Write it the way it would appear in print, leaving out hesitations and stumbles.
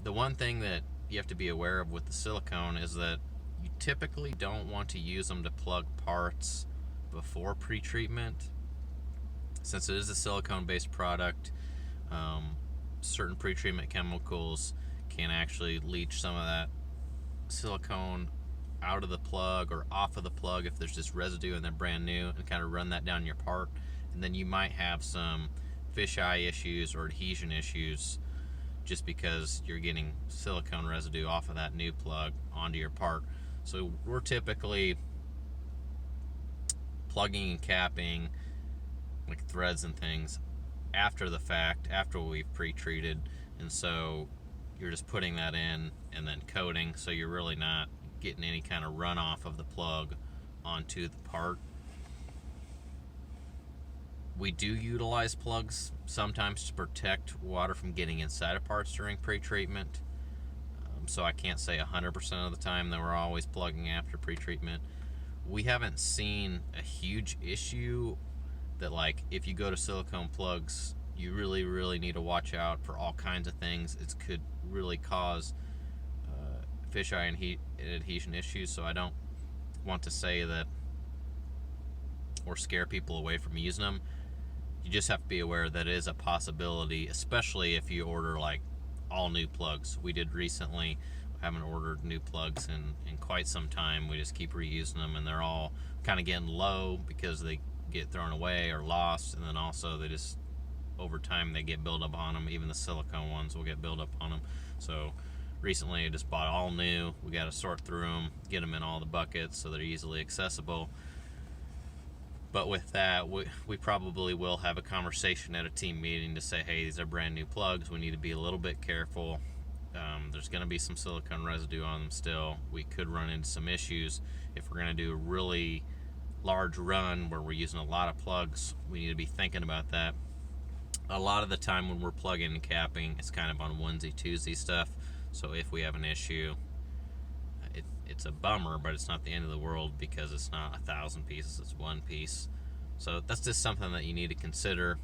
The one thing that you have to be aware of with the silicone is that you typically don't want to use them to plug parts before pre-treatment. Since it is a silicone-based product, certain pre-treatment chemicals can actually leach some of that silicone out of the plug or off of the plug if there's just residue and they're brand new, and kind of run that down your part. And then you might have some fisheye issues or adhesion issues just because you're getting silicone residue off of that new plug onto your part. So we're typically plugging and capping like threads and things after the fact, after we've pre-treated, and so you're just putting that in and then coating, so you're really not getting any kind of runoff of the plug onto the part. We do utilize plugs sometimes to protect water from getting inside of parts during pre-treatment, so I can't say 100% of the time that we're always plugging after pre-treatment. We haven't seen a huge issue that, like, if you go to silicone plugs, you really need to watch out for all kinds of things. It could really cause fisheye and adhesion issues, so I don't want to say that or scare people away from using them. You just have to be aware that it is a possibility, especially if you order like all new plugs. We did recently. We haven't ordered new plugs in quite some time. We just keep reusing them, and they're all kind of getting low because they get thrown away or lost, and then also they just, over time, they get built up on them. Even the silicone ones will get built up on them. So recently I just bought all new. We got to sort through them, get them in all the buckets so they're easily accessible. But with that, we probably will have a conversation at a team meeting to say, hey, these are brand new plugs. We need to be a little bit careful. There's going to be some silicone residue on them still. We could run into some issues. If we're going to do a really large run where we're using a lot of plugs, we need to be thinking about that. A lot of the time when we're plugging and capping, it's kind of on onesie-twosie stuff. So if we have an issue, it's a bummer, but it's not the end of the world because it's not 1,000 pieces, it's one piece. So that's just something that you need to consider.